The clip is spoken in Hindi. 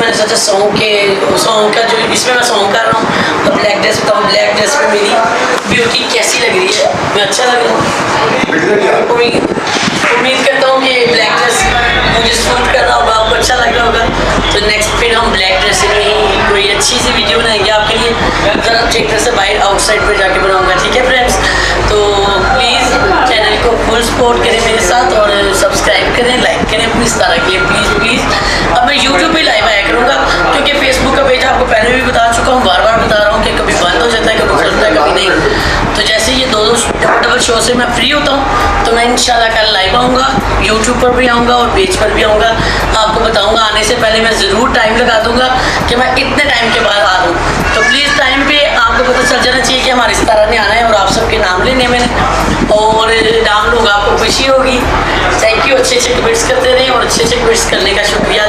मैंने सोचा सॉन्ग का जो इसमें मैं सॉन्ग कर रहा हूँ और ब्लैक ड्रेस बताऊँ, ब्लैक ड्रेस में मेरी ब्यूटी कैसी लग रही है, मैं अच्छा लग रहा हूँ। उम्मीद करता हूँ कि ब्लैक ड्रेस मुझे सूट कर रहा होगा, आपको अच्छा लग रहा होगा। तो नेक्स्ट फिर हम ब्लैक ड्रेस में ही कोई अच्छी सी वीडियो बनाएंगे आपके लिए, ज़रा अच्छी तरह से बाहर आउटसाइड पर जाके बनाऊँगा, ठीक है फ्रेंड्स। तो प्लीज़ चैनल को फुल सपोर्ट करें मेरे साथ और सब्सक्राइब करें, लाइक करें अपनी सितारा के लिए प्लीज़। अब मैं यूट्यूब पे लाइव आया करूँगा क्योंकि फेसबुक का पेज आपको पहले भी बता चुका हूँ, बार बार बता रहा हूँ कि कभी बंद हो जाता है, कभी खुलता है, कभी नहीं। तो जैसे ये दो डबल शो से मैं फ्री होता हूँ तो मैं इंशाल्लाह कल लाइव आऊँगा, यूट्यूब पर भी आऊँगा और पेज पर भी आऊँगा। आपको बताऊँगा आने से पहले मैं ज़रूर टाइम लगा दूँगा कि मैं इतने टाइम के बाद आ रहा हूँ। तो प्लीज़ टाइम पे आपको पता चल जाना चाहिए कि हमारी सितारा ने आना है और आप सबके नाम लेने मैंने, और नाम लूँगा आपको खुशी होगी। थैंक यू, अच्छे कमेंट्स करते रहें और अच्छे कमेंट्स करने का शुक्रिया।